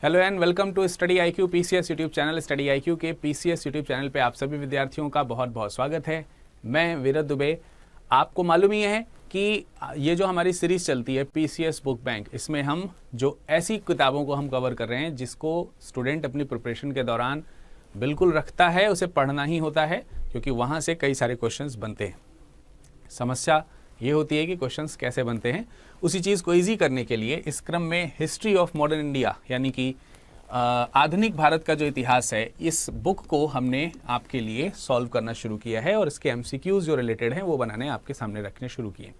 Hello and welcome to study IQ PCS YouTube channel. Study IQ के PCS YouTube channel पे आप सभी विद्यार्थियों का बहुत बहुत स्वागत है। मैं वीरत दुबे। आपको मालूम ही है कि ये जो हमारी सीरीज चलती है पीसीएस बुक बैंक, इसमें हम जो ऐसी किताबों को हम कवर कर रहे हैं जिसको स्टूडेंट अपनी प्रिपरेशन के दौरान बिल्कुल रखता है, उसे पढ़ना ही होता है क्योंकि वहाँ से कई सारे क्वेश्चंस बनते हैं। समस्या ये होती है कि क्वेश्चंस कैसे बनते हैं। उसी चीज़ को इजी करने के लिए इस क्रम में हिस्ट्री ऑफ मॉडर्न इंडिया यानी कि आधुनिक भारत का जो इतिहास है, इस बुक को हमने आपके लिए सॉल्व करना शुरू किया है और इसके एमसीक्यूज जो रिलेटेड हैं वो बनाने आपके सामने रखने शुरू किए।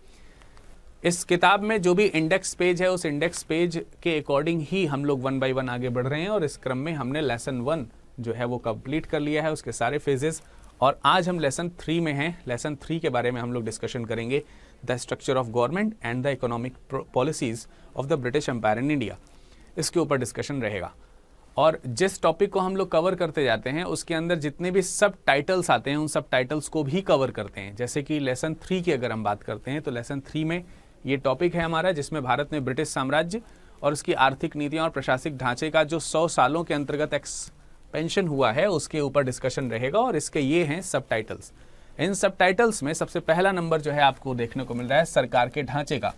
इस किताब में जो भी इंडेक्स पेज है, उस इंडेक्स पेज के अकॉर्डिंग ही हम लोग 1 बाय 1 आगे बढ़ रहे हैं और इस क्रम में हमने लेसन 1 जो है वो कंप्लीट कर लिया है, उसके सारे फेजेस। और आज हम लेसन 3 में हैं। लेसन 3 के बारे में हम लोग डिस्कशन करेंगे, the structure of government and the economic policies of the British empire in India. इसके ऊपर डिस्कशन रहेगा। और जिस टॉपिक को हम लोग कवर करते जाते हैं उसके अंदर जितने भी सब टाइटल्स आते हैं उन सब टाइटल्स को भी कवर करते हैं। जैसे कि लेसन 3 की अगर हम बात करते हैं तो लेसन 3 में ये टॉपिक है हमारा, जिसमें भारत में ब्रिटिश साम्राज्य और उसकी आर्थिक नीतियाँ और प्रशासनिक ढांचे का जो 100 सालों के अंतर्गत एक्सपेंशन हुआ है उसके ऊपर डिस्कशन रहेगा। और इसके ये हैं सब टाइटल्स। इन सब टाइटल्स में सबसे पहला नंबर जो है आपको देखने को मिल रहा है सरकार के ढांचे का।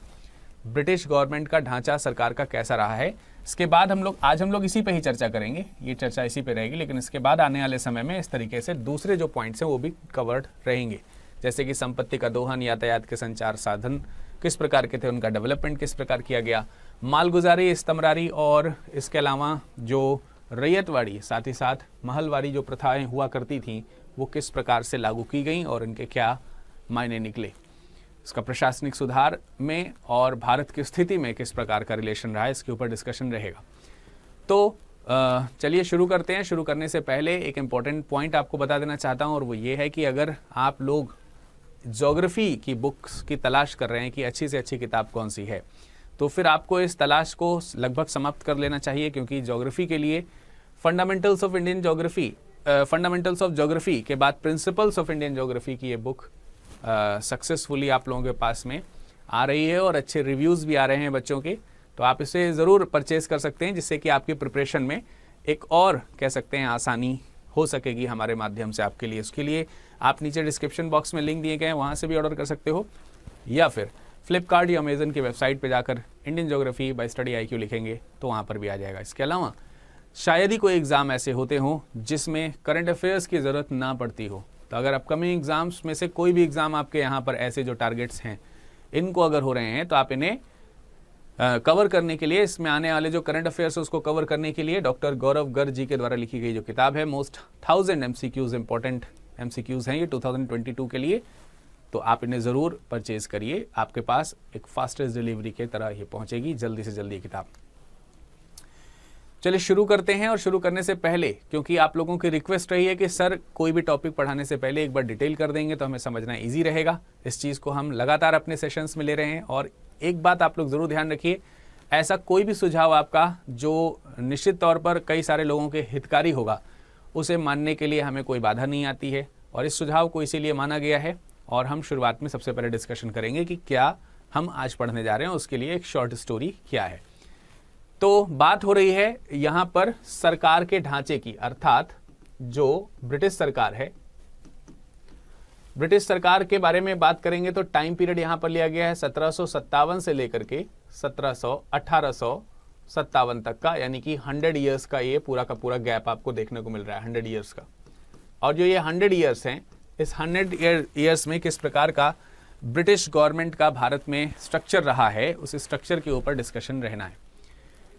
ब्रिटिश गवर्नमेंट का ढांचा सरकार का कैसा रहा है। इसके बाद आज हम लोग इसी पे ही चर्चा करेंगे, ये चर्चा इसी पे रहेगी। लेकिन इसके बाद आने वाले समय में इस तरीके से दूसरे जो पॉइंट्स हैं वो भी कवर्ड रहेंगे, जैसे कि संपत्ति का दोहन, यातायात के संचार साधन किस प्रकार के थे, उनका डेवलपमेंट किस प्रकार किया गया, मालगुजारी, इस्तमरारी और इसके अलावा जो रैयतवाड़ी साथ ही साथ महलवारी जो प्रथाएं हुआ करती थीं वो किस प्रकार से लागू की गई और इनके क्या मायने निकले। इसका प्रशासनिक सुधार में और भारत की स्थिति में किस प्रकार का रिलेशन रहा है, इसके ऊपर डिस्कशन रहेगा। तो चलिए शुरू करते हैं। शुरू करने से पहले एक इम्पॉर्टेंट पॉइंट आपको बता देना चाहता हूं और वो ये है कि अगर आप लोग ज्योग्राफी की बुक्स की तलाश कर रहे हैं कि अच्छी से अच्छी किताब कौन सी है, तो फिर आपको इस तलाश को लगभग समाप्त कर लेना चाहिए, क्योंकि ज्योग्राफी के लिए fundamentals of Indian geography, fundamentals of geography के बाद प्रिंसिपल्स ऑफ इंडियन ज्योग्राफी की ये बुक सक्सेसफुली आप लोगों के पास में आ रही है और अच्छे रिव्यूज़ भी आ रहे हैं बच्चों के। तो आप इसे ज़रूर परचेज़ कर सकते हैं, जिससे कि आपकी प्रिपरेशन में एक और कह सकते हैं आसानी हो सकेगी हमारे माध्यम से आपके लिए। उसके लिए आप नीचे डिस्क्रिप्शन बॉक्स में लिंक दिए गए हैं, वहाँ से भी ऑर्डर कर सकते हो, या फिर फ्लिपकार्ट या अमेजन की वेबसाइट पर जाकर Indian geography bye study IQ लिखेंगे तो वहाँ पर भी आ जाएगा। इसके अलावा शायद ही कोई एग्ज़ाम ऐसे होते हों जिसमें करंट अफेयर्स की ज़रूरत ना पड़ती हो। तो अगर अपकमिंग एग्ज़ाम्स में से कोई भी एग्ज़ाम आपके यहाँ पर ऐसे जो टारगेट्स हैं इनको अगर हो रहे हैं तो आप इन्हें कवर करने के लिए, इसमें आने वाले जो करंट अफेयर्स है उसको कवर करने के लिए डॉक्टर गौरव गर्ग जी के द्वारा लिखी गई जो किताब है मोस्ट 1000 MCQs, इंपॉर्टेंट MCQs हैं ये 2022 के लिए, तो आप इन्हें ज़रूर परचेज़ करिए। आपके पास एक फास्टेस्ट डिलीवरी के तरह ये पहुँचेगी जल्दी से जल्दी किताब। चलिए शुरू करते हैं। और शुरू करने से पहले, क्योंकि आप लोगों की रिक्वेस्ट रही है कि सर कोई भी टॉपिक पढ़ाने से पहले एक बार डिटेल कर देंगे तो हमें समझना इजी रहेगा, इस चीज़ को हम लगातार अपने सेशंस में ले रहे हैं। और एक बात आप लोग ज़रूर ध्यान रखिए, ऐसा कोई भी सुझाव आपका जो निश्चित तौर पर कई सारे लोगों के हितकारी होगा, उसे मानने के लिए हमें कोई बाधा नहीं आती है। और इस सुझाव को इसीलिए माना गया है। और हम शुरुआत में सबसे पहले डिस्कशन करेंगे कि क्या हम आज पढ़ने जा रहे हैं, उसके लिए एक शॉर्ट स्टोरी क्या है। तो बात हो रही है यहाँ पर सरकार के ढांचे की, अर्थात जो ब्रिटिश सरकार है, ब्रिटिश सरकार के बारे में बात करेंगे तो टाइम पीरियड यहाँ पर लिया गया है 1757 से लेकर के 1857 तक का, यानी कि 100 ईयर्स का ये पूरा का पूरा गैप आपको देखने को मिल रहा है, 100 ईयर्स का। और जो ये 100 ईयर्स हैं, इस 100 ईयर्स में किस प्रकार का ब्रिटिश गवर्नमेंट का भारत में स्ट्रक्चर रहा है, उस स्ट्रक्चर के ऊपर डिस्कशन रहना है।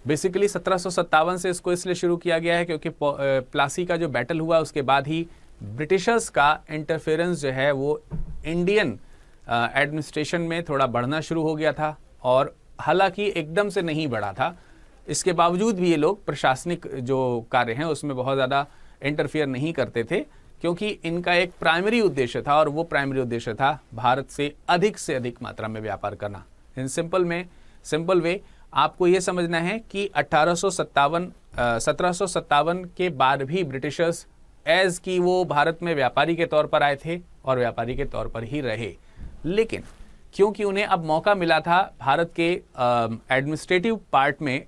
बेसिकली 1757 से इसको इसलिए शुरू किया गया है क्योंकि प्लासी का जो बैटल हुआ उसके बाद ही ब्रिटिशर्स का इंटरफेरेंस जो है वो इंडियन एडमिनिस्ट्रेशन में थोड़ा बढ़ना शुरू हो गया था। और हालांकि एकदम से नहीं बढ़ा था, इसके बावजूद भी ये लोग प्रशासनिक जो कार्य हैं उसमें बहुत ज़्यादा इंटरफेयर नहीं करते थे, क्योंकि इनका एक प्राइमरी उद्देश्य था और वो प्राइमरी उद्देश्य था भारत से अधिक मात्रा में व्यापार करना। इन सिंपल वे आपको ये समझना है कि 1757 के बाद भी ब्रिटिशर्स एज कि वो भारत में व्यापारी के तौर पर आए थे और व्यापारी के तौर पर ही रहे। लेकिन क्योंकि उन्हें अब मौका मिला था भारत के एडमिनिस्ट्रेटिव पार्ट में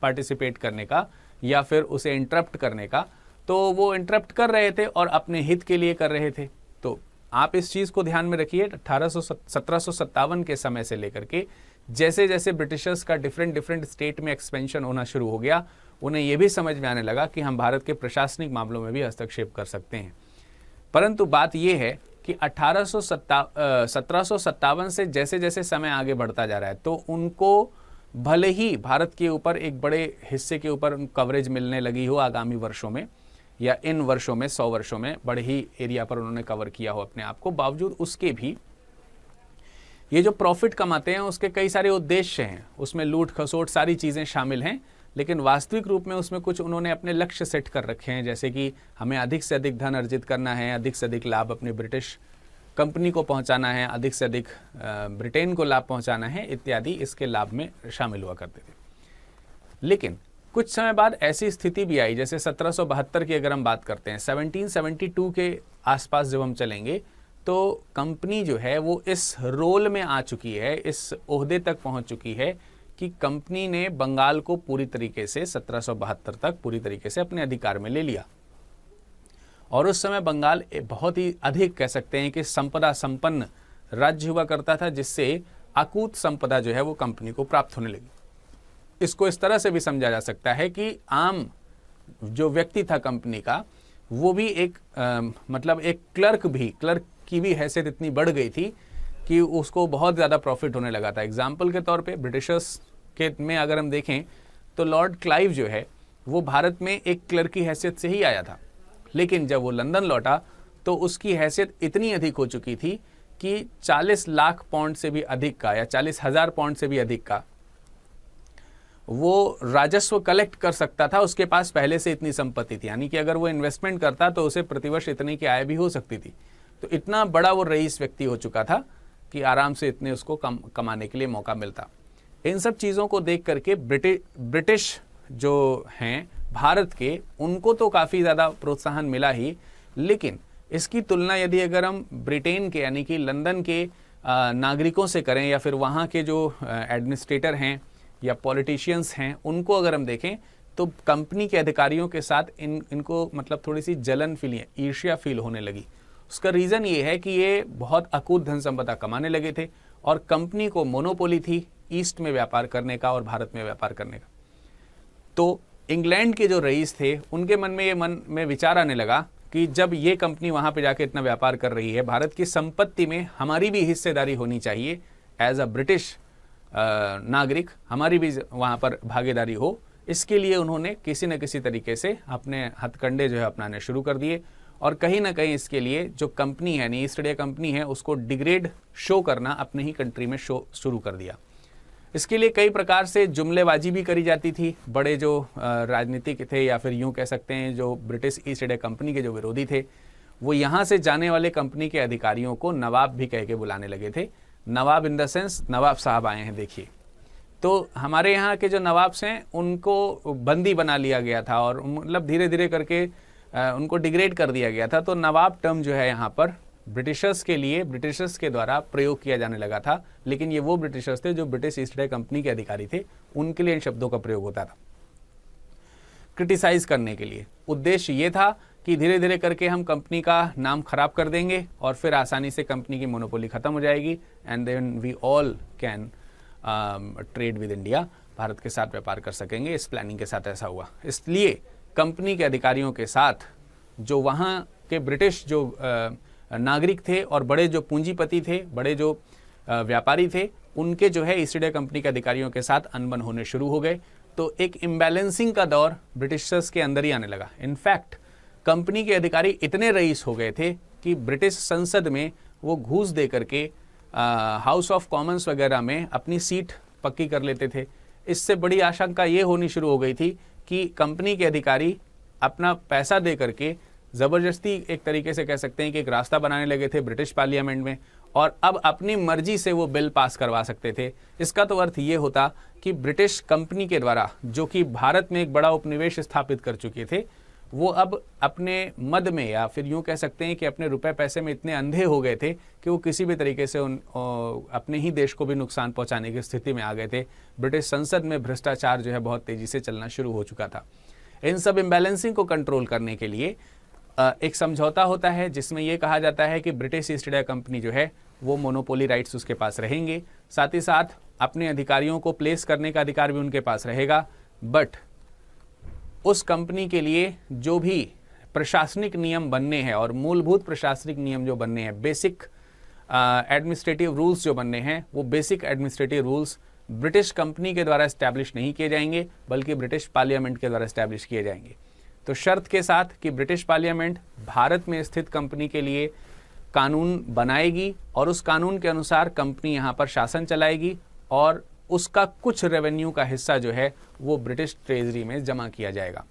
पार्टिसिपेट करने का या फिर उसे इंटरप्ट करने का, तो वो इंटरप्ट कर रहे थे और अपने हित के लिए कर रहे थे। तो आप इस चीज़ को ध्यान में रखिए, 1757 के समय से लेकर के जैसे जैसे ब्रिटिशर्स का डिफरेंट स्टेट में एक्सपेंशन होना शुरू हो गया, उन्हें यह भी समझ में आने लगा कि हम भारत के प्रशासनिक मामलों में भी हस्तक्षेप कर सकते हैं। परंतु बात यह है कि 1757 से जैसे जैसे समय आगे बढ़ता जा रहा है, तो उनको भले ही भारत के ऊपर एक बड़े हिस्से के ऊपर कवरेज मिलने लगी हो आगामी वर्षों में या इन वर्षों में, 100 वर्षों में बड़े ही एरिया पर उन्होंने कवर किया हो अपने आप को, बावजूद उसके भी ये जो प्रॉफिट कमाते हैं उसके कई सारे उद्देश्य हैं, उसमें लूट खसोट सारी चीज़ें शामिल हैं, लेकिन वास्तविक रूप में उसमें कुछ उन्होंने अपने लक्ष्य सेट कर रखे हैं, जैसे कि हमें अधिक से अधिक धन अर्जित करना है, अधिक से अधिक लाभ अपने ब्रिटिश कंपनी को पहुंचाना है, अधिक से अधिक ब्रिटेन को लाभ पहुंचाना है इत्यादि इसके लाभ में शामिल हुआ करते थे। लेकिन कुछ समय बाद ऐसी स्थिति भी आई, जैसे 1772 की अगर हम बात करते हैं, 1772 के आसपास जब हम चलेंगे तो कंपनी जो है वो इस रोल में आ चुकी है, इस ओहदे तक पहुंच चुकी है कि कंपनी ने बंगाल को पूरी तरीके से 1772 तक पूरी तरीके से अपने अधिकार में ले लिया। और उस समय बंगाल बहुत ही अधिक कह सकते हैं कि संपदा संपन्न राज्य हुआ करता था, जिससे अकूत संपदा जो है वो कंपनी को प्राप्त होने लगी। इसको इस तरह से भी समझा जा सकता है कि आम जो व्यक्ति था कंपनी का, वो भी एक मतलब एक क्लर्क की भी हैसियत इतनी बढ़ गई थी कि उसको बहुत ज़्यादा प्रॉफिट होने लगा था। एग्जाम्पल के तौर पे ब्रिटिशर्स के में अगर हम देखें तो लॉर्ड क्लाइव जो है वो भारत में एक क्लर्क की हैसियत से ही आया था, लेकिन जब वो लंदन लौटा तो उसकी हैसियत इतनी अधिक हो चुकी थी कि 40 लाख पाउंड से भी अधिक का या 40,000 पाउंड से भी अधिक का वो राजस्व कलेक्ट कर सकता था। उसके पास पहले से इतनी संपत्ति थी, यानी कि अगर वो इन्वेस्टमेंट करता तो उसे प्रतिवर्ष इतने की आय भी हो सकती थी। तो इतना बड़ा वो रईस व्यक्ति हो चुका था कि आराम से इतने उसको कमाने के लिए मौका मिलता। इन सब चीज़ों को देख करके ब्रिटिश जो हैं भारत के, उनको तो काफ़ी ज़्यादा प्रोत्साहन मिला ही, लेकिन इसकी तुलना यदि अगर हम ब्रिटेन के यानी कि लंदन के नागरिकों से करें या फिर वहाँ के जो एडमिनिस्ट्रेटर हैं या पॉलिटिशियंस हैं, उनको अगर हम देखें तो कंपनी के अधिकारियों के साथ इनको मतलब थोड़ी सी जलन फील, ईर्ष्या फील होने लगी। उसका रीज़न ये है कि ये बहुत अकूत धन संपदा कमाने लगे थे और कंपनी को मोनोपोली थी ईस्ट में व्यापार करने का और भारत में व्यापार करने का। तो इंग्लैंड के जो रईस थे उनके मन में विचार आने लगा कि जब ये कंपनी वहाँ पे जाके इतना व्यापार कर रही है, भारत की संपत्ति में हमारी भी हिस्सेदारी होनी चाहिए, एज अ ब्रिटिश नागरिक हमारी भी वहाँ पर भागीदारी हो। इसके लिए उन्होंने किसी न किसी तरीके से अपने हथकंडे जो है अपनाने शुरू कर दिए और कहीं ना कहीं इसके लिए जो कंपनी है, ईस्ट इंडिया कंपनी है, उसको डिग्रेड शो करना अपने ही कंट्री में शो शुरू कर दिया। इसके लिए कई प्रकार से जुमलेबाजी भी करी जाती थी। बड़े जो राजनीतिक थे या फिर यूं कह सकते हैं जो ब्रिटिश ईस्ट इंडिया कंपनी के जो विरोधी थे, वो यहाँ से जाने वाले कंपनी के अधिकारियों को नवाब भी कह के बुलाने लगे थे। नवाब इन द सेंस नवाब साहब आए हैं देखिए। तो हमारे यहाँ के जो नवाब्स हैं उनको बंदी बना लिया गया था और मतलब धीरे धीरे करके उनको डिग्रेड कर दिया गया था। तो नवाब टर्म जो है यहाँ पर ब्रिटिशर्स के लिए ब्रिटिशर्स के द्वारा प्रयोग किया जाने लगा था, लेकिन ये वो ब्रिटिशर्स थे जो ब्रिटिश ईस्ट इंडिया कंपनी के अधिकारी थे, उनके लिए इन शब्दों का प्रयोग होता था क्रिटिसाइज करने के लिए। उद्देश्य ये था कि धीरे धीरे करके हम कंपनी का नाम खराब कर देंगे और फिर आसानी से कंपनी की मोनोपोली खत्म हो जाएगी and then we all can trade with India, Bharat के साथ व्यापार कर सकेंगे। इस प्लानिंग के साथ ऐसा हुआ। इसलिए कंपनी के अधिकारियों के साथ जो वहाँ के ब्रिटिश जो नागरिक थे और बड़े जो पूंजीपति थे, बड़े जो व्यापारी थे, उनके जो है ईस्ट इंडिया कंपनी के अधिकारियों के साथ अनबन होने शुरू हो गए। तो एक इम्बैलेंसिंग का दौर ब्रिटिशर्स के अंदर ही आने लगा। इनफैक्ट कंपनी के अधिकारी इतने रईस हो गए थे कि ब्रिटिश संसद में वो घूस दे करके हाउस ऑफ कॉमन्स वगैरह में अपनी सीट पक्की कर लेते थे। इससे बड़ी आशंका ये होनी शुरू हो गई थी कि कंपनी के अधिकारी अपना पैसा दे करके ज़बरदस्ती एक तरीके से कह सकते हैं कि एक रास्ता बनाने लगे थे ब्रिटिश पार्लियामेंट में और अब अपनी मर्जी से वो बिल पास करवा सकते थे। इसका तो अर्थ ये होता कि ब्रिटिश कंपनी के द्वारा, जो कि भारत में एक बड़ा उपनिवेश स्थापित कर चुके थे, वो अब अपने मद में, या फिर यूँ कह सकते हैं कि अपने रुपए पैसे में इतने अंधे हो गए थे कि वो किसी भी तरीके से अपने ही देश को भी नुकसान पहुंचाने की स्थिति में आ गए थे। ब्रिटिश संसद में भ्रष्टाचार जो है बहुत तेज़ी से चलना शुरू हो चुका था। इन सब इम्बैलेंसिंग को कंट्रोल करने के लिए एक समझौता होता है जिसमें ये कहा जाता है कि ब्रिटिश ईस्ट इंडिया कंपनी जो है वो मोनोपोली राइट्स उसके पास रहेंगे, साथ ही साथ अपने अधिकारियों को प्लेस करने का अधिकार भी उनके पास रहेगा। बट उस कंपनी के लिए जो भी प्रशासनिक नियम बनने हैं और मूलभूत प्रशासनिक नियम जो बनने हैं, बेसिक एडमिनिस्ट्रेटिव रूल्स जो बनने हैं, वो basic administrative rules British company के द्वारा इस्टेब्लिश नहीं किए जाएंगे बल्कि ब्रिटिश पार्लियामेंट के द्वारा इस्टेब्लिश किए जाएंगे। तो शर्त के साथ कि ब्रिटिश पार्लियामेंट भारत में स्थित कंपनी के लिए कानून बनाएगी और उस कानून के अनुसार कंपनी यहाँ पर शासन चलाएगी और उसका कुछ रेवेन्यू का हिस्सा जो है वो ब्रिटिश ट्रेजरी में जमा किया जाएगा।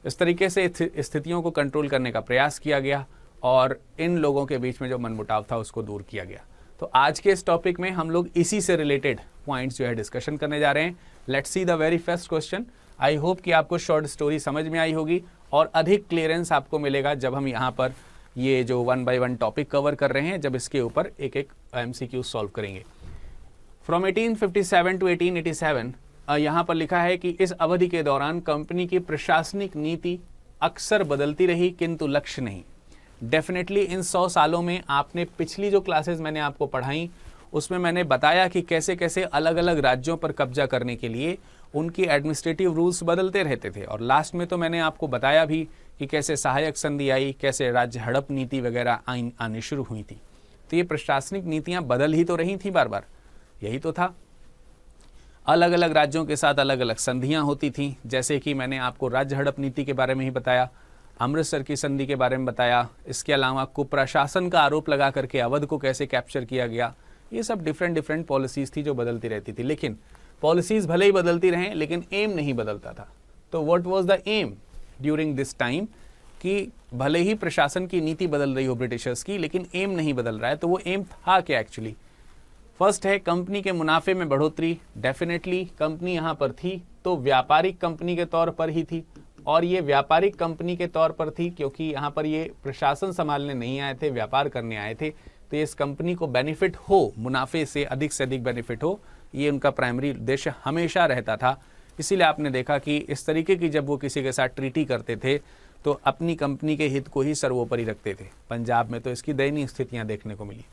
इस तरीके से स्थितियों को कंट्रोल करने का प्रयास किया गया और इन लोगों के बीच में जो मनमुटाव था उसको दूर किया गया। तो आज के इस टॉपिक में हम लोग इसी से रिलेटेड पॉइंट्स जो है डिस्कशन करने जा रहे हैं। Let's see the very first question. I hope कि आपको शॉर्ट स्टोरी समझ में आई होगी और अधिक क्लियरेंस आपको मिलेगा जब हम यहाँ पर ये जो 1 by 1 टॉपिक कवर कर रहे हैं, जब इसके ऊपर एक एक MCQ सॉल्व करेंगे। फ्रॉम 1857 टू 1887 यहाँ पर लिखा है कि इस अवधि के दौरान कंपनी की प्रशासनिक नीति अक्सर बदलती रही किंतु लक्ष्य नहीं। डेफिनेटली इन 100 सालों में आपने पिछली जो क्लासेस मैंने आपको पढ़ाई उसमें मैंने बताया कि कैसे कैसे अलग अलग राज्यों पर कब्जा करने के लिए उनकी एडमिनिस्ट्रेटिव रूल्स बदलते रहते थे। और लास्ट में तो मैंने आपको बताया भी कि कैसे सहायक संधि आई, कैसे राज्य हड़प नीति वगैरह आनी शुरू हुई थी। तो ये प्रशासनिक नीतियां बदल ही तो रही थी बार बार, यही तो था। अलग अलग राज्यों के साथ अलग अलग संधियां होती थी, जैसे कि मैंने आपको राज्य हड़प नीति के बारे में ही बताया, अमृतसर की संधि के बारे में बताया। इसके अलावा कुप्रशासन का आरोप लगा करके अवध को कैसे कैप्चर किया गया, ये सब डिफरेंट पॉलिसीज थी जो बदलती रहती थी। लेकिन पॉलिसीज भले ही बदलती रहें लेकिन एम नहीं बदलता था। तो what was the aim during this time, कि भले ही प्रशासन की नीति बदल रही हो ब्रिटिशर्स की, लेकिन एम नहीं बदल रहा है। तो वो एम था क्या एक्चुअली? फर्स्ट है कंपनी के मुनाफे में बढ़ोतरी। डेफिनेटली कंपनी यहाँ पर थी तो व्यापारिक कंपनी के तौर पर ही थी, और ये व्यापारिक कंपनी के तौर पर थी क्योंकि यहाँ पर ये प्रशासन संभालने नहीं आए थे, व्यापार करने आए थे। तो इस कंपनी को बेनिफिट हो, मुनाफे से अधिक बेनिफिट हो, ये उनका प्राइमरी उद्देश्य हमेशा रहता था। इसीलिए आपने देखा कि इस तरीके की जब वो किसी के साथ ट्रीटी करते थे तो अपनी कंपनी के हित को ही सर्वोपरि रखते थे। पंजाब में तो इसकी दयनीय स्थितियां देखने को मिली।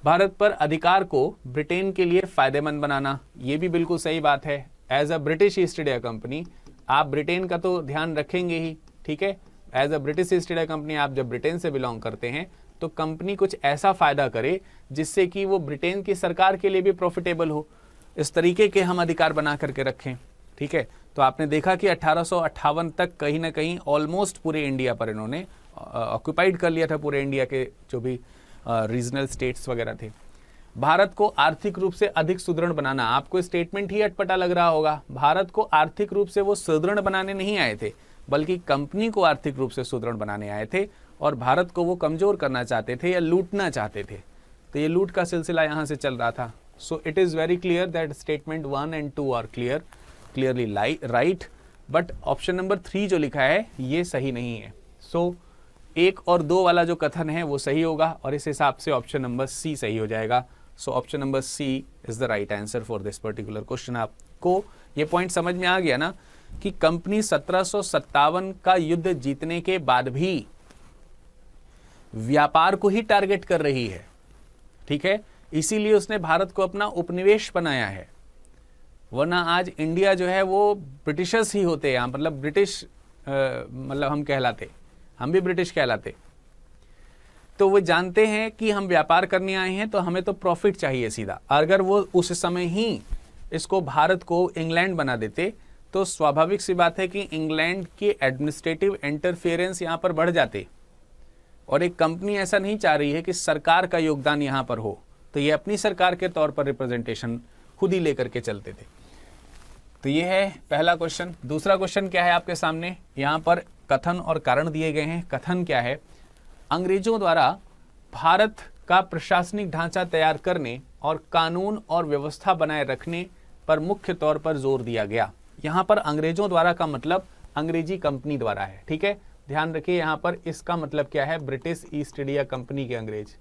भारत पर अधिकार को ब्रिटेन के लिए फायदेमंद बनाना, ये भी बिल्कुल सही बात है। As a British East India Company आप ब्रिटेन का तो ध्यान रखेंगे ही, ठीक है। As a British East India Company आप जब ब्रिटेन से बिलोंग करते हैं तो कंपनी कुछ ऐसा फायदा करे जिससे कि वो ब्रिटेन की सरकार के लिए भी प्रॉफिटेबल हो। इस तरीके के हम अधिकार बना करके रखें, ठीक है। तो आपने देखा कि 1858 तक कहीं ना कहीं ऑलमोस्ट पूरे इंडिया पर इन्होंने ऑक्यूपाइड कर लिया था, पूरे इंडिया के जो भी रीजनल स्टेट्स वगैरह थे। भारत को आर्थिक रूप से अधिक सुदृढ़ बनाना, आपको स्टेटमेंट ही अटपटा लग रहा होगा। भारत को आर्थिक रूप से वो सुदृढ़ बनाने नहीं आए थे, बल्कि कंपनी को आर्थिक रूप से सुदृढ़ बनाने आए थे और भारत को वो कमजोर करना चाहते थे या लूटना चाहते थे। तो ये लूट का सिलसिला यहाँ से चल रहा था। So it is very clear that statement 1 and 2 are clearly right, but option number 3 जो लिखा है ये सही नहीं है। सो 1 और 2 वाला जो कथन है वो सही होगा और इस हिसाब से ऑप्शन नंबर सी सही हो जाएगा। So option number C is the right answer for this particular question. आपको ये पॉइंट समझ में आ गया ना कि कंपनी 1757 का युद्ध जीतने के बाद भी व्यापार को ही टारगेट कर रही है, ठीक है। इसीलिए उसने भारत को अपना उपनिवेश बनाया है, वरना आज इंडिया जो है वो ब्रिटिशर्स ही होते हैं, मतलब ब्रिटिश मतलब हम कहलाते, हम भी ब्रिटिश कहलाते। तो वो जानते हैं कि हम व्यापार करने आए हैं तो हमें तो प्रॉफिट चाहिए सीधा। अगर वो उस समय ही इसको भारत को इंग्लैंड बना देते तो स्वाभाविक सी बात है कि इंग्लैंड की एडमिनिस्ट्रेटिव इंटरफेरेंस यहाँ पर बढ़ जाते। और एक कंपनी ऐसा नहीं चाह रही है कि सरकार का योगदान यहाँ पर हो, तो ये अपनी सरकार के तौर पर रिप्रेजेंटेशन खुद ही लेकर के चलते थे। तो ये है पहला क्वेश्चन। दूसरा क्वेश्चन क्या है आपके सामने, यहाँ पर कथन और कारण दिए गए हैं। कथन क्या है, अंग्रेजों द्वारा भारत का प्रशासनिक ढांचा तैयार करने और कानून और व्यवस्था बनाए रखने पर मुख्य तौर पर जोर दिया गया। यहाँ पर अंग्रेजों द्वारा का मतलब अंग्रेजी कंपनी द्वारा है। ठीक है, ध्यान रखिए यहाँ पर इसका मतलब क्या है, ब्रिटिश ईस्ट इंडिया कंपनी के अंग्रेज,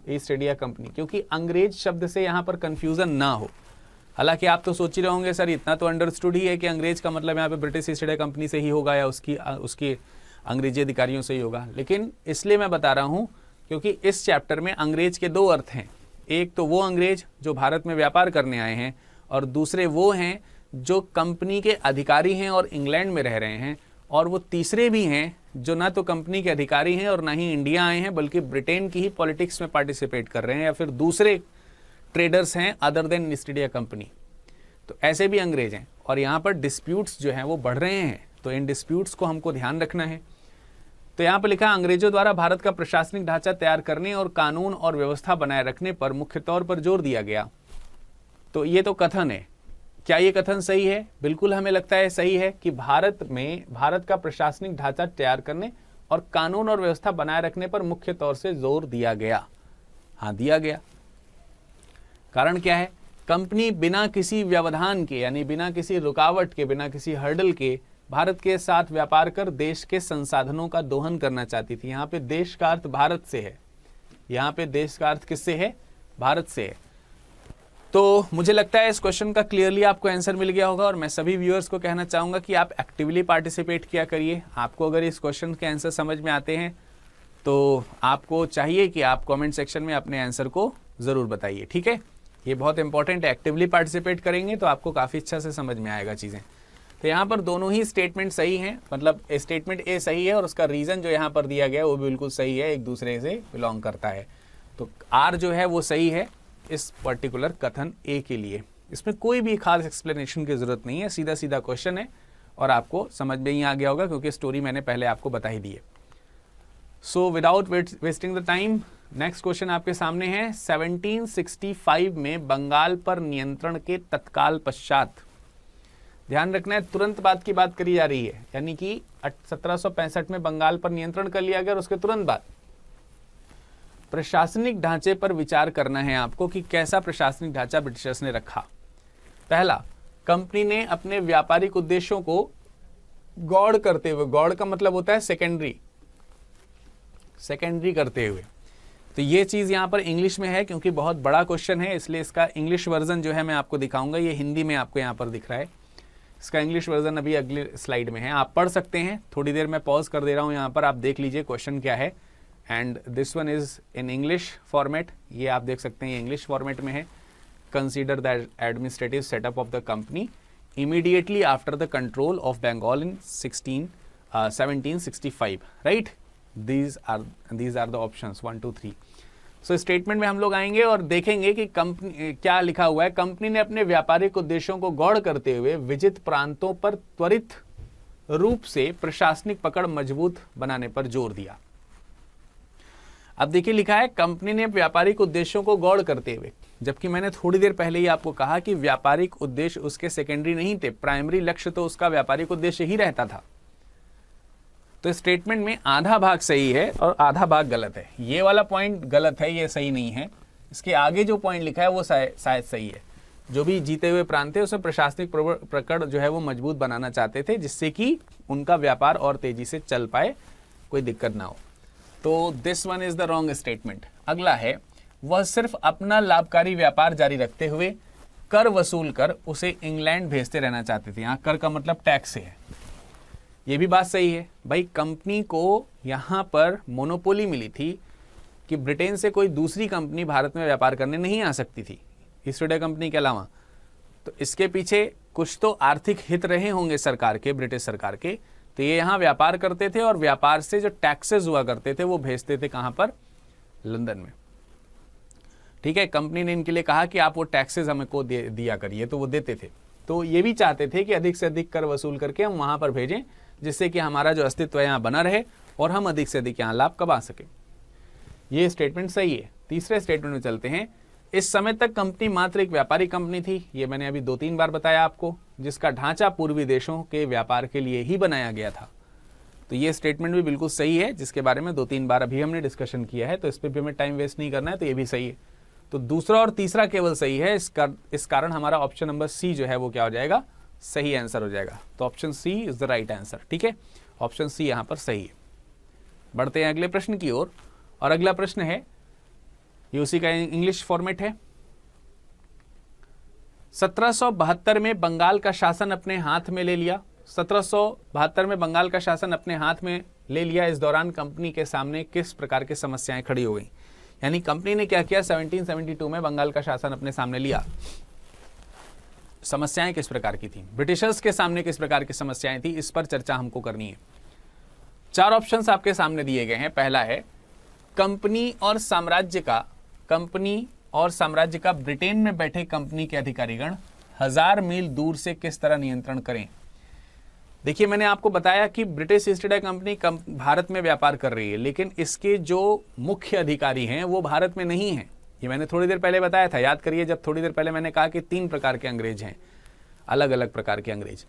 ईस्ट इंडिया कंपनी, क्योंकि अंग्रेज शब्द से यहाँ पर कंफ्यूजन ना हो। हालांकि आप तो सोच ही रहे होंगे सर इतना तो अंडरस्टूड ही है कि अंग्रेज का मतलब यहाँ पे ब्रिटिश ईस्ट इंडिया कंपनी से ही होगा या उसकी अंग्रेजी अधिकारियों से ही होगा, लेकिन इसलिए मैं बता रहा हूँ क्योंकि इस चैप्टर में अंग्रेज के दो अर्थ हैं। एक तो वो अंग्रेज जो भारत में व्यापार करने आए हैं, और दूसरे वो हैं जो कंपनी के अधिकारी हैं और इंग्लैंड में रह रहे हैं, और वो तीसरे भी हैं जो ना तो कंपनी के अधिकारी हैं और ना ही इंडिया आए हैं, बल्कि ब्रिटेन की ही पॉलिटिक्स में पार्टिसिपेट कर रहे हैं, या फिर दूसरे ट्रेडर्स हैं other than east India company. तो ऐसे भी अंग्रेज हैं, और यहाँ पर डिस्प्यूट्स जो हैं वो बढ़ रहे हैं, तो इन डिस्प्यूट्स को हमको ध्यान रखना है। तो यहाँ पर लिखा, अंग्रेजों द्वारा भारत का प्रशासनिक ढांचा तैयार करने और कानून और व्यवस्था बनाए रखने पर मुख्य तौर पर जोर दिया गया। तो ये तो कथन है, क्या ये कथन सही है? बिल्कुल हमें लगता है सही है कि भारत का प्रशासनिक ढांचा तैयार करने और कानून और व्यवस्था बनाए रखने पर मुख्य तौर से जोर दिया गया। हाँ, दिया गया। कारण क्या है? कंपनी बिना किसी व्यवधान के, यानी बिना किसी रुकावट के, बिना किसी हर्डल के भारत के साथ व्यापार कर देश के संसाधनों का दोहन करना चाहती थी। यहाँ पे देश का अर्थ भारत से है, यहाँ पे देश का अर्थ किससे है? भारत से है। तो मुझे लगता है इस क्वेश्चन का क्लियरली आपको आंसर मिल गया होगा, और मैं सभी व्यूअर्स को कहना चाहूँगा कि आप एक्टिवली पार्टिसिपेट किया करिए। आपको अगर इस क्वेश्चन के आंसर समझ में आते हैं तो आपको चाहिए कि आप कमेंट सेक्शन में अपने आंसर को ज़रूर बताइए। ठीक है, ये बहुत इंपॉर्टेंट है। एक्टिवली पार्टिसिपेट करेंगे तो आपको काफ़ी अच्छा से समझ में आएगा चीज़ें। तो यहाँ पर दोनों ही स्टेटमेंट सही हैं, मतलब स्टेटमेंट ए सही है और उसका रीज़न जो यहाँ पर दिया गया है वो बिल्कुल सही है, एक दूसरे से बिलोंग करता है। तो आर जो है वो सही है इस पर्टिकुलर कथन ए के लिए। इसमें कोई भी खास एक्सप्लेनेशन की ज़रूरत नहीं है, सीधा सीधा क्वेश्चन है और आपको समझ में ही आ गया होगा क्योंकि स्टोरी मैंने पहले आपको बता ही दी है। So without wasting the time, next question आपके सामने है। 1765 में बंगाल पर नियंत्रण के तत्काल पश्चात, ध्यान रखना है तुरंत बाद की बात करी जा रही है, यानी कि 1765 में बंगाल पर नियंत्रण कर लिया गया और उसके तुरंत बाद प्रशासनिक ढांचे पर विचार करना है आपको कि कैसा प्रशासनिक ढांचा ब्रिटिशर्स ने रखा। पहला, कंपनी ने अपने व्यापारिक उद्देश्यों को गौड़ करते हुए, गौड़ का मतलब होता है सेकेंडरी करते हुए। तो ये चीज़ यहाँ पर इंग्लिश में है क्योंकि बहुत बड़ा क्वेश्चन है, इसलिए इसका इंग्लिश वर्जन जो है मैं आपको दिखाऊंगा। ये हिंदी में आपको यहाँ पर दिख रहा है, इसका इंग्लिश वर्जन अभी अगले स्लाइड में है, आप पढ़ सकते हैं। थोड़ी देर मैं पॉज कर दे रहा हूँ यहाँ पर, आप देख लीजिए क्वेश्चन क्या है। And this one is in English format, ये आप देख सकते हैं ये इंग्लिश फॉर्मेट में है। Consider the administrative setup of the company immediately after the control of Bengal in 1765, right. These are the options 1 2 3। So statement में हम लोग आएंगे और देखेंगे कि कंपनी क्या लिखा हुआ है। कंपनी ने अपने व्यापारिक उद्देश्यों को गौड़ करते हुए विजित प्रांतों पर त्वरित रूप से प्रशासनिक पकड़ मजबूत बनाने पर जोर दिया। अब देखिए लिखा है कंपनी ने व्यापारिक उद्देश्यों को गौड़ करते हुए, जबकि मैंने थोड़ी देर पहले ही आपको कहा कि व्यापारिक उद्देश्य उसके सेकेंडरी नहीं थे, प्राइमरी लक्ष्य तो उसका व्यापारिक उद्देश्य ही रहता था। तो स्टेटमेंट में आधा भाग सही है और आधा भाग गलत है। ये वाला पॉइंट गलत है, ये सही नहीं है। इसके आगे जो पॉइंट लिखा है वो शायद सही है। जो भी जीते हुए प्रांत थे उसमें प्रशासनिक पकड़ जो है वो मजबूत बनाना चाहते थे, जिससे कि उनका व्यापार और तेजी से चल पाए, कोई दिक्कत ना हो। तो this one is the wrong statement. अगला है, वह सिर्फ अपना लाभकारी व्यापार जारी रखते हुए कर वसूल कर उसे इंग्लैंड भेजते रहना चाहते थे। यहाँ कर का मतलब टैक्स से है। ये भी बात सही है भाई, कंपनी को यहाँ पर मोनोपोली मिली थी कि ब्रिटेन से कोई दूसरी कंपनी भारत में व्यापार करने नहीं आ सकती थी ईस्ट इंडिया कंपनी के अलावा। तो इसके पीछे कुछ तो आर्थिक हित रहे होंगे सरकार के, ब्रिटिश सरकार के। तो ये यहाँ व्यापार करते थे और व्यापार से जो टैक्सेस हुआ करते थे वो भेजते थे कहाँ पर? लंदन में। ठीक है, कंपनी ने इनके लिए कहा कि आप वो टैक्सेस हमें को दिया करिए, तो वो देते थे। तो ये भी चाहते थे कि अधिक से अधिक कर वसूल करके हम वहाँ पर भेजें, जिससे कि हमारा जो अस्तित्व है यहाँ बना रहे और हम अधिक से अधिक यहाँ लाभ कमा सकें। ये स्टेटमेंट सही है। तीसरे स्टेटमेंट में चलते हैं। इस समय तक कंपनी मात्र एक व्यापारिक कंपनी थी, ये मैंने अभी 2-3 बार बताया आपको, जिसका ढांचा पूर्वी देशों के व्यापार के लिए ही बनाया गया था। तो ये स्टेटमेंट भी बिल्कुल सही है, जिसके बारे में 2-3 बार अभी हमने डिस्कशन किया है, तो इस पर भी हमें टाइम वेस्ट नहीं करना है, तो ये भी सही है। तो दूसरा और तीसरा केवल सही है, इस कारण हमारा ऑप्शन नंबर सी जो है वो क्या हो जाएगा? सही आंसर हो जाएगा। तो option C is the right answer. ठीक है, ऑप्शन सी यहां पर सही है। बढ़ते हैं अगले प्रश्न की ओर, और अगला प्रश्न है, ये उसी का इंग्लिश फॉर्मेट है। 1772 में बंगाल का शासन अपने हाथ में ले लिया। 1772 में बंगाल का शासन अपने हाथ में ले लिया। इस दौरान कंपनी के सामने किस प्रकार की समस्याएं खड़ी हो गई? यानी कंपनी ने क्या किया? 1772 में बंगाल का शासन अपने सामने लिया। समस्याएं किस प्रकार की थी? ब्रिटिशर्स के सामने किस प्रकार की समस्याएं थी? इस पर चर्चा हमको करनी है। 4 ऑप्शंस आपके सामने दिए गए हैं। पहला है कंपनी और साम्राज्य का ब्रिटेन में बैठे कंपनी के अधिकारीगण 1000 मील दूर से किस तरह नियंत्रण करें। देखिए, मैंने आपको बताया कि British East India company Bharat में व्यापार कर रही है, लेकिन इसके जो मुख्य अधिकारी हैं वो भारत में नहीं हैं। ये मैंने थोड़ी देर पहले बताया था, याद करिए, जब थोड़ी देर पहले मैंने कहा कि 3 प्रकार के अंग्रेज हैं, अलग अलग प्रकार के अंग्रेज।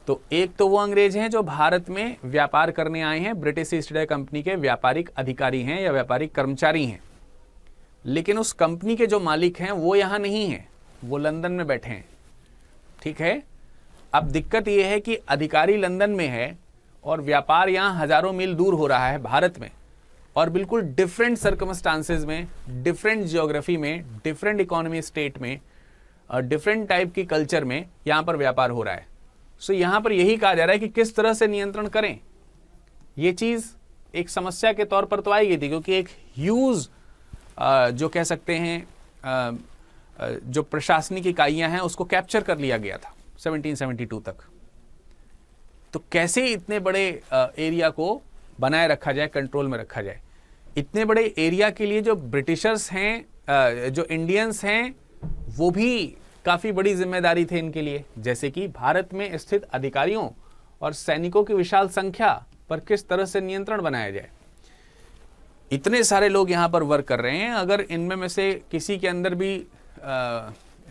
तो एक तो वो अंग्रेज हैं जो भारत में व्यापार करने आए हैं, ब्रिटिश ईस्ट इंडिया कंपनी के व्यापारिक अधिकारी हैं या व्यापारिक कर्मचारी हैं, लेकिन उस कंपनी के जो मालिक हैं वो यहाँ नहीं हैं, वो लंदन में बैठे हैं। ठीक है, अब दिक्कत ये है कि अधिकारी लंदन में है और व्यापार यहाँ हजारों मील दूर हो रहा है भारत में, और बिल्कुल डिफरेंट सर्कमस्टांसेस में, डिफरेंट जियोग्राफी में, डिफरेंट इकोनॉमी स्टेट में और डिफरेंट टाइप की कल्चर में यहाँ पर व्यापार हो रहा है। सो यहाँ पर यही कहा जा रहा है कि किस तरह से नियंत्रण करें। ये चीज़ एक समस्या के तौर पर तो आई गई थी, क्योंकि एक ह्यूज जो कह सकते हैं जो प्रशासनिक इकाइयां हैं उसको कैप्चर कर लिया गया था 1772 तक। तो कैसे इतने बड़े एरिया को बनाए रखा जाए, कंट्रोल में रखा जाए? इतने बड़े एरिया के लिए जो ब्रिटिशर्स हैं, जो इंडियंस हैं, वो भी काफ़ी बड़ी जिम्मेदारी थे इनके लिए। जैसे कि भारत में स्थित अधिकारियों और सैनिकों की विशाल संख्या पर किस तरह से नियंत्रण बनाया जाए। इतने सारे लोग यहाँ पर वर्क कर रहे हैं, अगर इनमें में से किसी के अंदर भी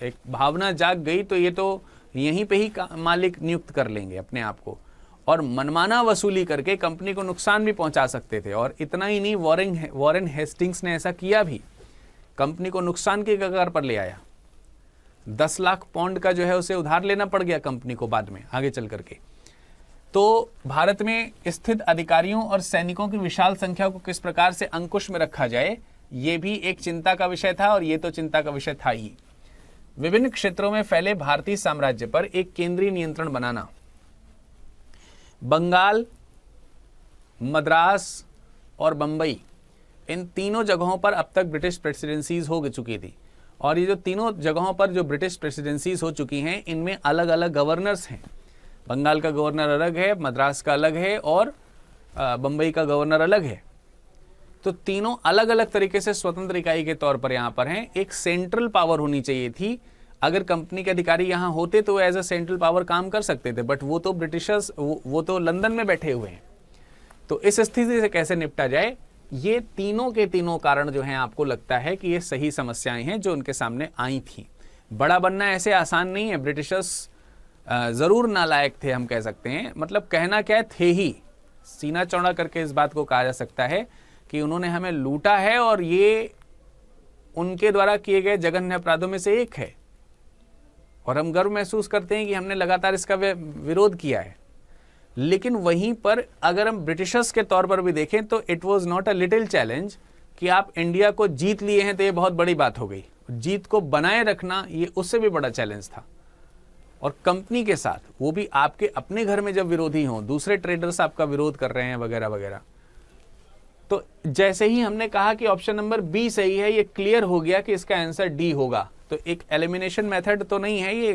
एक भावना जाग गई तो ये तो यहीं पे ही मालिक नियुक्त कर लेंगे अपने आप को, और मनमाना वसूली करके कंपनी को नुकसान भी पहुंचा सकते थे। और इतना ही नहीं, वॉरेन हेस्टिंग्स ने ऐसा किया भी, कंपनी को नुकसान के कगार पर ले आया। 10 लाख पाउंड का जो है उसे उधार लेना पड़ गया कंपनी को बाद में आगे चल करके। तो भारत में स्थित अधिकारियों और सैनिकों की विशाल संख्या को किस प्रकार से अंकुश में रखा जाए, ये भी एक चिंता का विषय था, और ये तो चिंता का विषय था ही। विभिन्न क्षेत्रों में फैले भारतीय साम्राज्य पर एक केंद्रीय नियंत्रण बनाना। बंगाल, मद्रास और बंबई, इन तीनों जगहों पर अब तक ब्रिटिश प्रेसिडेंसीज हो चुकी थी, और ये जो तीनों जगहों पर जो ब्रिटिश प्रेसिडेंसीज हो चुकी हैं, इनमें अलग अलग गवर्नर्स हैं। बंगाल का गवर्नर अलग है, मद्रास का अलग है, और बंबई का गवर्नर अलग है। तो तीनों अलग अलग तरीके से स्वतंत्र इकाई के तौर पर यहाँ पर हैं। एक सेंट्रल पावर होनी चाहिए थी। अगर कंपनी के अधिकारी यहाँ होते तो एज अ सेंट्रल पावर काम कर सकते थे, बट वो तो ब्रिटिशर्स, वो तो लंदन में बैठे हुए हैं। तो इस स्थिति से कैसे निपटा जाए, ये तीनों के तीनों कारण जो हैं आपको लगता है कि ये सही समस्याएं हैं जो उनके सामने आई थी। बड़ा बनना ऐसे आसान नहीं है। ब्रिटिशर्स ज़रूर नालायक थे, हम कह सकते हैं, मतलब कहना क्या थे ही, सीना चौड़ा करके इस बात को कहा जा सकता है कि उन्होंने हमें लूटा है, और ये उनके द्वारा किए गए जघन्य अपराधों में से एक है, और हम गर्व महसूस करते हैं कि हमने लगातार इसका विरोध किया है। लेकिन वहीं पर अगर हम ब्रिटिशर्स के तौर पर भी देखें तो it was not a little challenge कि आप इंडिया को जीत लिए हैं, तो ये बहुत बड़ी बात हो गई। जीत को बनाए रखना ये उससे भी बड़ा चैलेंज था। और कंपनी के साथ, वो भी आपके अपने घर में जब विरोधी हों, दूसरे ट्रेडर्स आपका विरोध कर रहे हैं वगैरह वगैरह। तो जैसे ही हमने कहा कि ऑप्शन नंबर बी सही है, ये क्लियर हो गया कि इसका आंसर डी होगा। तो एक एलिमिनेशन मेथड तो नहीं है, ये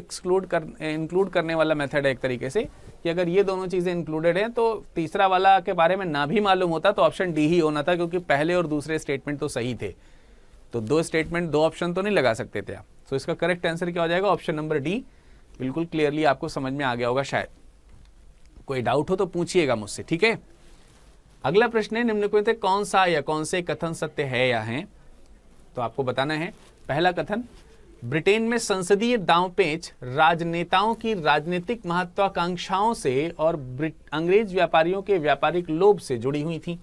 इंक्लूड करने वाला मेथड है एक तरीके से, कि अगर ये दोनों चीज़ें इंक्लूडेड हैं तो तीसरा वाला के बारे में ना भी मालूम होता तो ऑप्शन डी ही होना था, क्योंकि पहले और दूसरे स्टेटमेंट तो सही थे। तो 2 स्टेटमेंट 2 ऑप्शन तो नहीं लगा सकते थे आप। तो इसका करेक्ट आंसर क्या हो जाएगा? Option number D. बिल्कुल क्लियरली आपको समझ में आ गया होगा शायद। कोई डाउट हो तो पूछिएगा मुझसे, ठीक है। अगला प्रश्न है, निम्नलिखित में कौन सा या कौन से कथन सत्य है या हैं? तो आपको बताना है। पहला कथन, ब्रिटेन में संसदीय दांवपेच राजनेताओं की राजनीतिक महत्वाकांक्षाओं से और अंग्रेज व्यापारियों के व्यापारिक लोभ से जुड़ी हुई थी।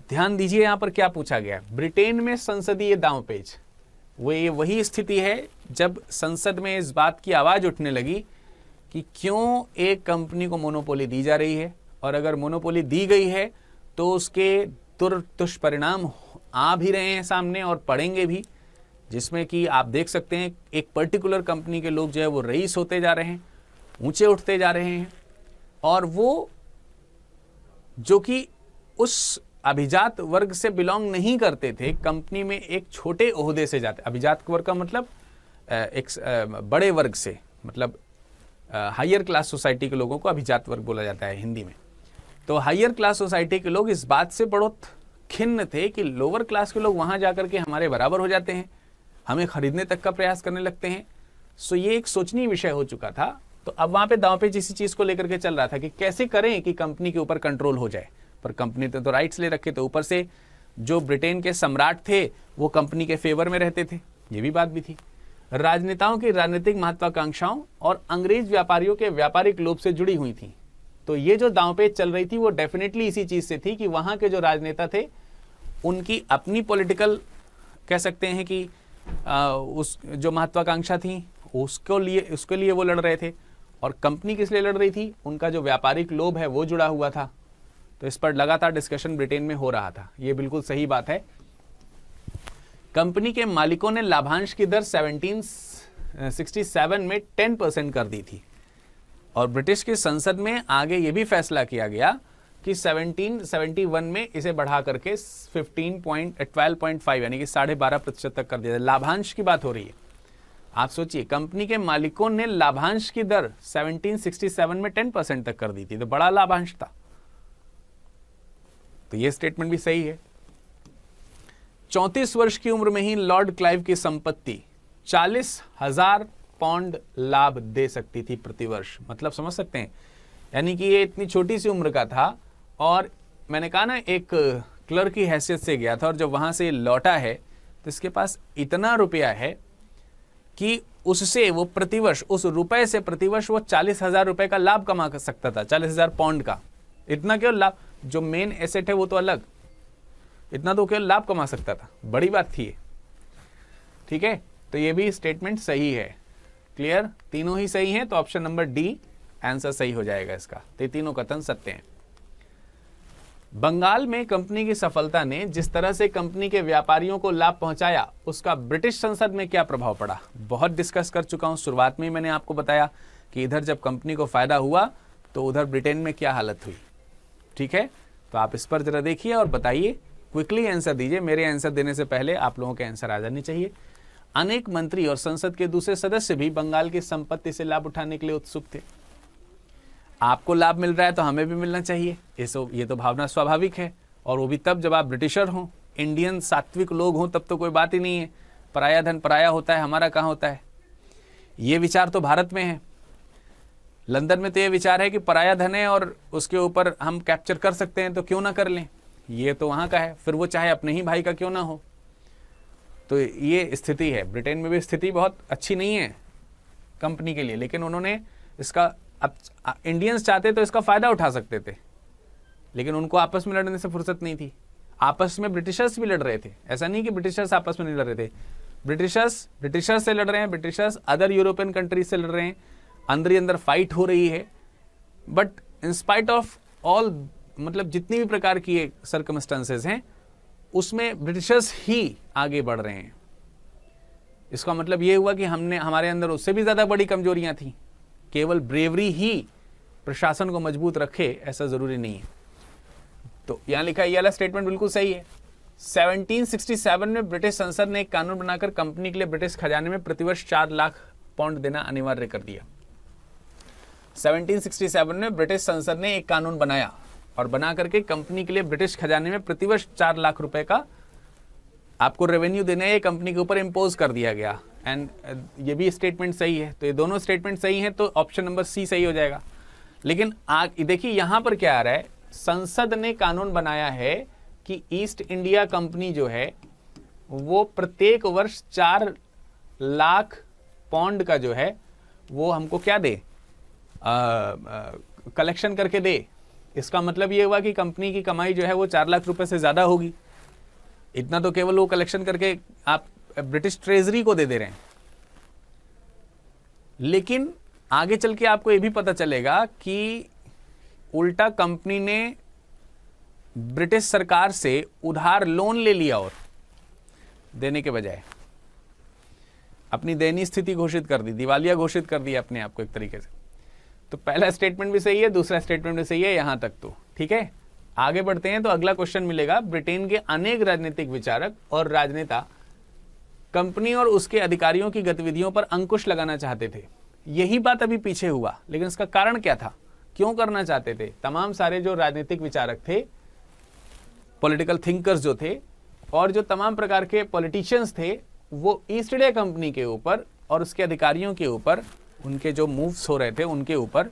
ध्यान दीजिए यहां पर क्या पूछा गया। ब्रिटेन में संसदीय दांवपेच, वही स्थिति है जब संसद में इस बात की आवाज उठने लगी कि क्यों एक कंपनी को मोनोपोली दी जा रही है, और अगर मोनोपोली दी गई है तो उसके दुष्परिणाम आ भी रहे हैं सामने और पड़ेंगे भी, जिसमें कि आप देख सकते हैं एक पर्टिकुलर कंपनी के लोग जो है वो रईस होते जा रहे हैं, ऊंचे उठते जा रहे हैं, और वो जो कि उस अभिजात वर्ग से बिलोंग नहीं करते थे, कंपनी में एक छोटे ओहदे से जाते। अभिजात वर्ग का मतलब एक बड़े वर्ग से, मतलब हायर क्लास सोसाइटी के लोगों को अभिजात वर्ग बोला जाता है हिंदी में। तो हायर क्लास सोसाइटी के लोग इस बात से बहुत खिन्न थे कि लोअर क्लास के लोग वहां जाकर के हमारे बराबर हो जाते हैं, हमें खरीदने तक का प्रयास करने लगते हैं। सो ये एक सोचनीय विषय हो चुका था। तो अब वहां पे दांव पेच इसी चीज को लेकर के चल रहा था कि कैसे करें कि कंपनी के ऊपर कंट्रोल हो जाए। पर कंपनी ने तो राइट्स ले रखे, तो ऊपर से जो ब्रिटेन के सम्राट थे वो कंपनी के फेवर में रहते थे, ये भी बात भी थी। राजनेताओं की राजनीतिक महत्वाकांक्षाओं और अंग्रेज व्यापारियों के व्यापारिक लोभ से जुड़ी हुई थी। तो ये जो दांवपेच चल रही थी वो डेफिनेटली इसी चीज से थी कि वहां के जो राजनेता थे उनकी अपनी पॉलिटिकल, कह सकते हैं कि उस जो महत्वाकांक्षा थी उसके लिए वो लड़ रहे थे, और कंपनी किस लिए लड़ रही थी, उनका जो व्यापारिक लोभ है वो जुड़ा हुआ था। तो इस पर लगातार डिस्कशन ब्रिटेन में हो रहा था। ये बिल्कुल सही बात है। कंपनी के मालिकों ने लाभांश की दर 1767 में 10% कर दी थी, और ब्रिटिश की संसद में आगे ये भी फैसला किया गया कि 1771 में इसे बढ़ा करके 12.5 यानी कि 12.5% तक कर दिया। लाभांश की बात हो रही है। आप सोचिए, कंपनी के मालिकों ने लाभांश की दर 1767 में 10% तक कर दी थी, तो बड़ा लाभांश था। तो ये स्टेटमेंट भी सही है। 34 वर्ष की उम्र में ही लॉर्ड क्लाइव की संपत्ति 40,000 पाउंड लाभ दे सकती थी प्रतिवर्ष। मतलब समझ सकते हैं, यानी कि ये इतनी छोटी सी उम्र का था, और मैंने कहा ना एक क्लर्क की हैसियत से गया था, और जब वहां से लौटा है तो इसके पास इतना रुपया है कि उससे वो प्रतिवर्ष, उस रुपए से प्रतिवर्ष वो 40,000 रुपए का लाभ कमा सकता था। 40,000 पाउंड का, इतना केवल लाभ, जो मेन एसेट है वो तो अलग, इतना तो केवल लाभ कमा सकता था। बड़ी बात थी ये, ठीक है। तो ये भी स्टेटमेंट सही है। क्लियर, तीनों ही सही हैं, तो ऑप्शन नंबर डी आंसर सही हो जाएगा इसका। तो तीनों कथन सत्य हैं। बंगाल में कंपनी की सफलता ने जिस तरह से कंपनी के व्यापारियों को लाभ पहुंचाया, उसका ब्रिटिश संसद में क्या प्रभाव पड़ा, बहुत डिस्कस कर चुका हूं। शुरुआत में ही मैंने आपको बताया कि इधर जब कंपनी को फायदा हुआ तो उधर ब्रिटेन में क्या हालत हुई। ठीक है, तो आप इस पर जरा देखिए और बताइए, क्विकली आंसर दीजिए। मेरे आंसर देने से पहले आप लोगों के आंसर आ जाने चाहिए। अनेक मंत्री और संसद के दूसरे सदस्य भी बंगाल की संपत्ति से लाभ उठाने के लिए उत्सुक थे। आपको लाभ मिल रहा है तो हमें भी मिलना चाहिए, ये तो भावना स्वाभाविक है। और वो भी तब जब आप ब्रिटिशर हों, इंडियन सात्विक लोग हों, तब तो कोई बात ही नहीं है। पराया धन पराया होता है, हमारा कहाँ होता है। ये विचार तो भारत में है। लंदन में तो ये विचार है कि पराया धन है और उसके ऊपर हम कैप्चर कर सकते हैं, तो क्यों ना कर लें। ये तो वहाँ का है, फिर वो चाहे अपने ही भाई का क्यों ना हो। तो ये स्थिति है। ब्रिटेन में भी स्थिति बहुत अच्छी नहीं है कंपनी के लिए, लेकिन उन्होंने इसका, अब इंडियंस चाहते तो इसका फायदा उठा सकते थे, लेकिन उनको आपस में लड़ने से फुर्सत नहीं थी। आपस में ब्रिटिशर्स भी लड़ रहे थे, ऐसा नहीं कि ब्रिटिशर्स आपस में नहीं लड़ रहे थे। ब्रिटिशर्स से लड़ रहे हैं, ब्रिटिशर्स अदर यूरोपियन कंट्रीज से लड़ रहे हैं, अंदर ही अंदर फाइट हो रही है। But in spite of all, मतलब जितनी भी प्रकार की सर्कमस्टेंसेस हैं, उसमें ब्रिटिशर्स ही आगे बढ़ रहे हैं। इसका मतलब ये हुआ कि हमारे अंदर उससे भी ज्यादा बड़ी कमजोरियां थी। केवल ब्रेवरी ही प्रशासन को मजबूत रखे ऐसा जरूरी नहीं है। तो यहां लिखा है, ये वाला स्टेटमेंट बिल्कुल सही है। 1767 में ब्रिटिश संसद ने एक कानून बनाकर कंपनी के लिए ब्रिटिश खजाने में प्रतिवर्ष 4 लाख पाउंड देना अनिवार्य कर दिया। 1767 में ब्रिटिश संसद ने एक कानून बनाया और बना करके कंपनी के लिए ब्रिटिश खजाने में प्रतिवर्ष 4 लाख रुपए का आपको रेवेन्यू देना है, ये कंपनी के ऊपर इम्पोज कर दिया गया। एंड ये भी स्टेटमेंट सही है। तो ये दोनों स्टेटमेंट सही हैं, तो ऑप्शन नंबर सी सही हो जाएगा। लेकिन देखिए यहां पर क्या आ रहा है, संसद ने कानून बनाया है कि ईस्ट इंडिया कंपनी जो है वो प्रत्येक वर्ष 4 लाख पाउंड का जो है वो हमको क्या दे, कलेक्शन करके दे। इसका मतलब ये हुआ कि कंपनी की कमाई जो है वो 4 लाख रुपए से ज्यादा होगी। इतना तो केवल वो कलेक्शन करके आप ब्रिटिश ट्रेजरी को दे रहे हैं। लेकिन आगे चल के आपको ये भी पता चलेगा कि उल्टा कंपनी ने ब्रिटिश सरकार से उधार लोन ले लिया और देने के बजाय अपनी दयनीय स्थिति घोषित कर दी, दिवालिया घोषित कर दिया अपने आप को एक तरीके से। तो पहला स्टेटमेंट भी सही है, दूसरा स्टेटमेंट भी सही है, यहां तक तो ठीक है। आगे बढ़ते हैं तो अगला क्वेश्चन मिलेगा, ब्रिटेन के अनेक राजनीतिक विचारक और राजनेता कंपनी और उसके अधिकारियों की गतिविधियों पर अंकुश लगाना चाहते थे। यही बात अभी पीछे हुआ, लेकिन इसका कारण क्या था, क्यों करना चाहते थे? तमाम सारे जो राजनीतिक विचारक थे, पॉलिटिकल थिंकर्स जो थे, और जो तमाम प्रकार के पॉलिटिशियंस थे, वो ईस्ट इंडिया कंपनी के ऊपर और उसके अधिकारियों के ऊपर, उनके जो मूव्स हो रहे थे उनके ऊपर,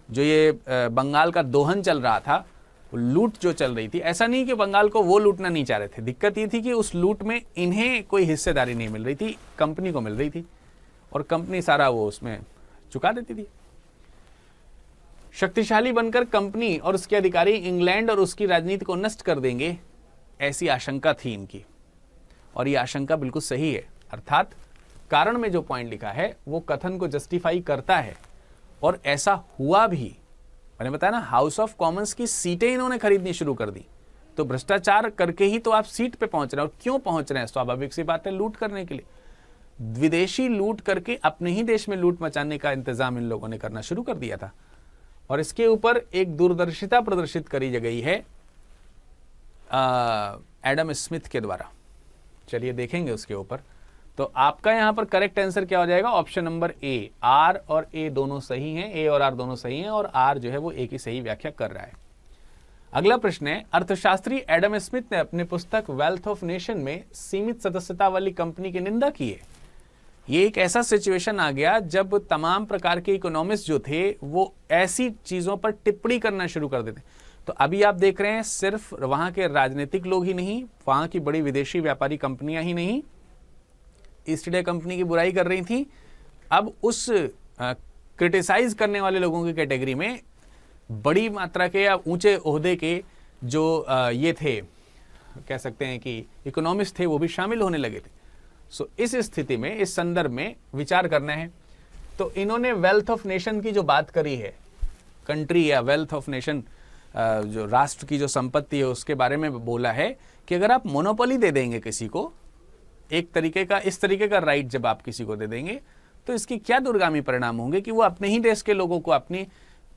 जो ये बंगाल का दोहन चल रहा था, लूट जो चल रही थी, ऐसा नहीं कि बंगाल को वो लूटना नहीं चाह रहे थे, दिक्कत ये थी कि उस लूट में इन्हें कोई हिस्सेदारी नहीं मिल रही थी, कंपनी को मिल रही थी, और कंपनी सारा वो उसमें चुका देती थी। शक्तिशाली बनकर कंपनी और उसके अधिकारी इंग्लैंड और उसकी राजनीति को नष्ट कर देंगे, ऐसी आशंका थी इनकी, और ये आशंका बिल्कुल सही है। अर्थात कारण में जो पॉइंट लिखा है वो कथन को जस्टिफाई करता है, और ऐसा हुआ भी। मैंने बताया ना, हाउस ऑफ कॉमन्स की सीटें इन्होंने खरीदनी शुरू कर दी। तो भ्रष्टाचार करके ही तो आप सीट पे पहुंच रहे हैं, और क्यों पहुंच रहे हैं? स्वाभाविक सी बात है, लूट करने के लिए। विदेशी लूट करके अपने ही देश में लूट मचाने का इंतजाम इन लोगों ने करना शुरू कर दिया था, और इसके ऊपर एक दूरदर्शिता प्रदर्शित करी गई है एडम स्मिथ के द्वारा। चलिए देखेंगे उसके ऊपर। तो आपका यहां पर करेक्ट आंसर क्या हो जाएगा? Option number A. आर और ए दोनों सही हैं, ए और आर दोनों सही हैं, और आर जो है वो ए की सही व्याख्या कर रहा है। अगला प्रश्न है, अर्थशास्त्री एडम स्मिथ ने अपनी पुस्तक वेल्थ ऑफ नेशन में सीमित सदस्यता वाली कंपनी की निंदा की है। ये एक ऐसा सिचुएशन आ गया जब तमाम प्रकार के इकोनॉमिस्ट जो थे वो ऐसी चीजों पर टिप्पणी करना शुरू कर देते। तो अभी आप देख रहे हैं, सिर्फ वहां के राजनीतिक लोग ही नहीं, वहां की बड़ी विदेशी व्यापारी कंपनियां ही नहीं ईस्ट इंडिया कंपनी की बुराई कर रही थी। अब उस क्रिटिसाइज करने वाले लोगों की कैटेगरी में बड़ी मात्रा के या ऊंचे ओहदे के जो ये थे, कह सकते हैं कि इकोनॉमिस्ट थे, वो भी शामिल होने लगे थे। सो इस स्थिति में, इस संदर्भ में विचार करना है। तो इन्होंने वेल्थ ऑफ नेशन की जो बात करी है, कंट्री या वेल्थ ऑफ नेशन, जो राष्ट्र की जो संपत्ति है उसके बारे में बोला है कि अगर आप मोनोपोली दे देंगे किसी को, एक तरीके का, इस तरीके का राइट जब आप किसी को दे देंगे, तो इसकी क्या दूरगामी परिणाम होंगे कि वो अपने ही देश के लोगों को, अपनी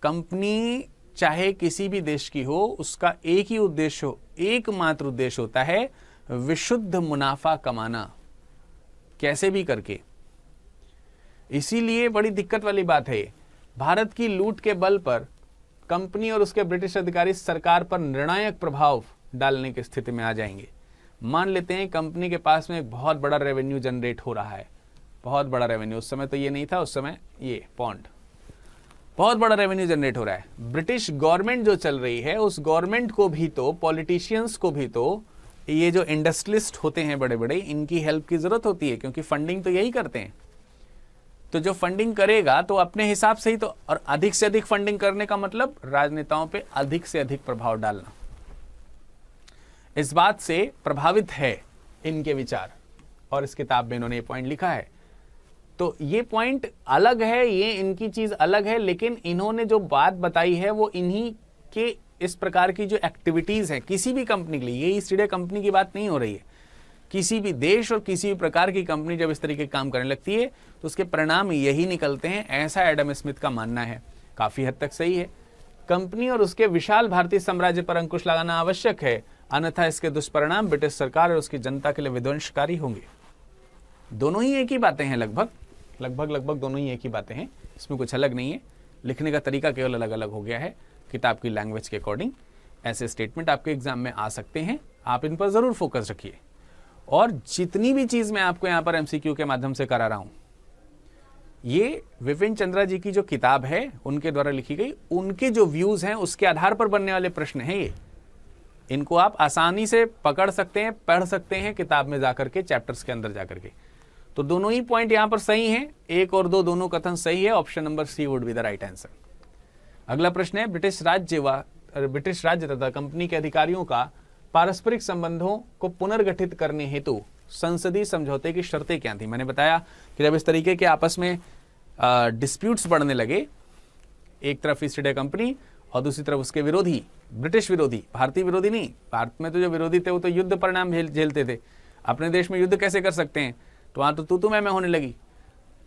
कंपनी चाहे किसी भी देश की हो, उसका एक ही उद्देश्य हो, एकमात्र उद्देश्य होता है विशुद्ध मुनाफा कमाना, कैसे भी करके। इसीलिए बड़ी दिक्कत वाली बात है, भारत की लूट के बल पर कंपनी और उसके ब्रिटिश अधिकारी सरकार पर निर्णायक प्रभाव डालने की स्थिति में आ जाएंगे। मान लेते हैं कंपनी के पास में एक बहुत बड़ा रेवेन्यू जनरेट हो रहा है, बहुत बड़ा रेवेन्यू, उस समय तो ये नहीं था, उस समय ये पॉन्ड, बहुत बड़ा रेवेन्यू जनरेट हो रहा है। ब्रिटिश गवर्नमेंट जो चल रही है, उस गवर्नमेंट को भी तो, पॉलिटिशियंस को भी तो, ये जो इंडस्ट्रियलिस्ट होते हैं बड़े बड़े, इनकी हेल्प की जरूरत होती है, क्योंकि फंडिंग तो यही करते हैं। तो जो फंडिंग करेगा तो अपने हिसाब से ही तो, और अधिक से अधिक फंडिंग करने का मतलब राजनेताओं पे अधिक से अधिक प्रभाव डालना। इस बात से प्रभावित है इनके विचार, और इस किताब में इन्होंने ये पॉइंट लिखा है। तो ये पॉइंट अलग है, ये इनकी चीज अलग है, लेकिन इन्होंने जो बात बताई है वो इन्हीं के इस प्रकार की जो एक्टिविटीज है किसी भी कंपनी के लिए, ये ईस्ट इंडिया कंपनी की बात नहीं हो रही है, किसी भी देश और किसी भी प्रकार की कंपनी जब इस तरीके के काम करने लगती है तो उसके परिणाम यही निकलते हैं, ऐसा एडम स्मिथ का मानना है। काफी हद तक सही है। कंपनी और उसके विशाल भारतीय साम्राज्य पर अंकुश लगाना आवश्यक है, अन्यथा इसके दुष्परिणाम ब्रिटिश सरकार और उसकी जनता के लिए विध्वंसकारी होंगे। दोनों ही एक ही बातें हैं, लगभग दोनों ही एक ही बातें हैं, इसमें कुछ अलग नहीं है। लिखने का तरीका केवल अलग अलग हो गया है किताब की लैंग्वेज के अकॉर्डिंग। ऐसे स्टेटमेंट आपके एग्जाम में आ सकते हैं, आप इन पर जरूर फोकस रखिए। और जितनी भी चीज मैं आपको यहां पर एमसीक्यू के माध्यम से करा रहा हूं, ये विपिन चंद्रा जी की जो किताब है उनके द्वारा लिखी गई, उनके जो व्यूज हैं उसके आधार पर बनने वाले प्रश्न हैं ये। इनको आप आसानी से पकड़ सकते हैं, पढ़ सकते हैं किताब में जाकर के, चैप्टर्स के अंदर जाकर के। तो दोनों ही पॉइंट यहां पर सही हैं, 1 और 2 दोनों कथन सही है। Option number C would be the right answer. अगला प्रश्न है, ब्रिटिश राज्य तथा कंपनी के अधिकारियों का पारस्परिक संबंधों को पुनर्गठित करने हेतु संसदीय समझौते की शर्तें क्या थी? मैंने बताया कि जब इस तरीके के आपस में डिस्प्यूट्स बढ़ने लगे, एक तरफ ईस्ट इंडिया कंपनी और दूसरी तरफ उसके विरोधी, ब्रिटिश विरोधी, भारतीय विरोधी नहीं, भारत में तो जो विरोधी थे वो तो युद्ध परिणाम झेलते थे, अपने देश में युद्ध कैसे कर सकते हैं, तो वहाँ तो तू मैं होने लगी।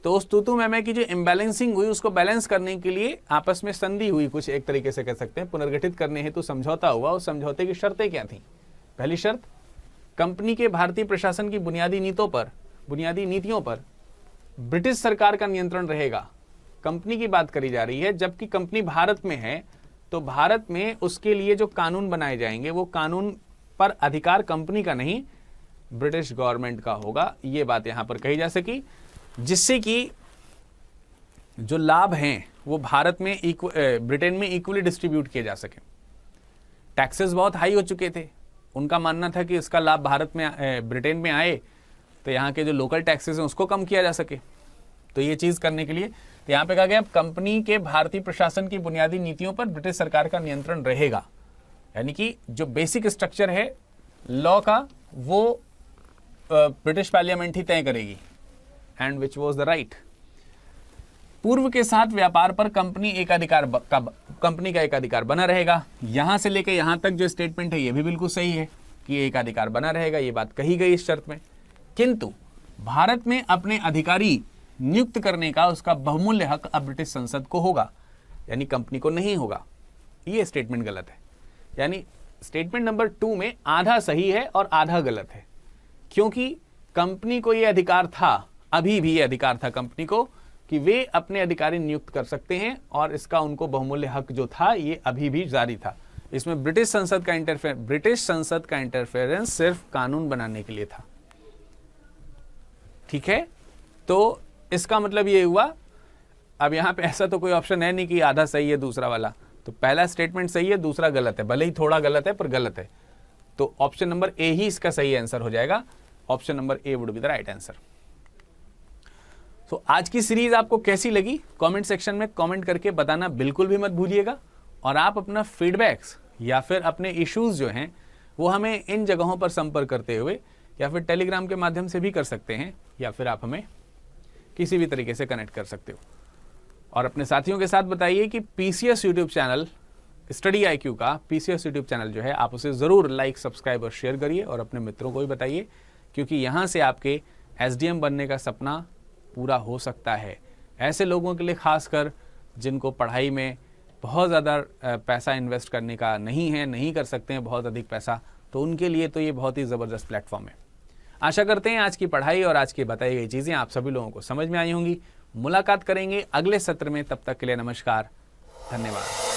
तो उस तू मैं की जो इम्बैलेंसिंग हुई उसको बैलेंस करने के लिए आपस में संधि हुई, कुछ एक तरीके से कह सकते हैं, पुनर्गठित करने हेतु समझौता हुआ। उस समझौते की शर्तें क्या थी? पहली शर्त, कंपनी के भारतीय प्रशासन की बुनियादी नीतियों पर ब्रिटिश सरकार का नियंत्रण रहेगा। कंपनी की बात करी जा रही है, जबकि कंपनी भारत में है तो भारत में उसके लिए जो कानून बनाए जाएंगे वो कानून पर अधिकार कंपनी का नहीं, ब्रिटिश गवर्नमेंट का होगा। ये बात यहां पर कही जा सकी, जिससे कि जो लाभ हैं वो भारत में ब्रिटेन में इक्वली डिस्ट्रीब्यूट किए जा सके। टैक्सेस बहुत हाई हो चुके थे, उनका मानना था कि इसका लाभ भारत में ब्रिटेन में आए तो यहाँ के जो लोकल टैक्सेस हैं उसको कम किया जा सके। तो ये चीज़ करने के लिए तो यहाँ पे कहा गया कंपनी के भारतीय प्रशासन की बुनियादी नीतियों पर ब्रिटिश सरकार का नियंत्रण रहेगा, यानी कि जो बेसिक स्ट्रक्चर है लॉ का वो ब्रिटिश पार्लियामेंट ही तय करेगी, and which was the right. पूर्व के साथ व्यापार पर कंपनी का एकाधिकार बना रहेगा। यहां से लेकर यहां तक जो स्टेटमेंट है ये भी बिल्कुल सही है कि एकाधिकार बना रहेगा, ये बात कही गई इस शर्त में। किंतु भारत में अपने अधिकारी नियुक्त करने का उसका बहुमूल्य हक अब ब्रिटिश संसद को होगा, यानी कंपनी को नहीं होगा। ये स्टेटमेंट गलत है, यानी स्टेटमेंट नंबर 2 में आधा सही है और आधा गलत है, क्योंकि कंपनी को यह अधिकार था, अभी भी ये अधिकार था कंपनी को कि वे अपने अधिकारी नियुक्त कर सकते हैं, और इसका उनको बहुमूल्य हक जो था ये अभी भी जारी था। इसमें ब्रिटिश संसद का इंटरफेरेंस सिर्फ कानून बनाने के लिए था। ठीक है, तो इसका मतलब ये हुआ, अब यहां पे ऐसा तो कोई ऑप्शन है नहीं कि आधा सही है दूसरा वाला, तो पहला स्टेटमेंट सही है दूसरा गलत है, भले ही थोड़ा गलत है पर गलत है। तो ऑप्शन नंबर ए ही इसका सही आंसर हो जाएगा। Option number A would be the right answer. तो आज की सीरीज आपको कैसी लगी कमेंट सेक्शन में कमेंट करके बताना बिल्कुल भी मत भूलिएगा, और आप अपना फीडबैक्स या फिर अपने इश्यूज जो हैं वो हमें इन जगहों पर संपर्क करते हुए या फिर टेलीग्राम के माध्यम से भी कर सकते हैं, या फिर आप हमें किसी भी तरीके से कनेक्ट कर सकते हो। और अपने साथियों के साथ बताइए कि PCS YouTube channel study IQ का पीसीएस यूट्यूब चैनल जो है आप उसे ज़रूर लाइक, सब्सक्राइब और शेयर करिए, और अपने मित्रों को भी बताइए, क्योंकि यहाँ से आपके एसडीएम बनने का सपना पूरा हो सकता है। ऐसे लोगों के लिए खासकर जिनको पढ़ाई में बहुत ज़्यादा पैसा इन्वेस्ट करने का नहीं कर सकते हैं बहुत अधिक पैसा, तो उनके लिए तो ये बहुत ही ज़बरदस्त प्लेटफॉर्म है। आशा करते हैं आज की पढ़ाई और आज की बताई गई चीज़ें आप सभी लोगों को समझ में आई होंगी। मुलाकात करेंगे अगले सत्र में, तब तक के लिए नमस्कार, धन्यवाद।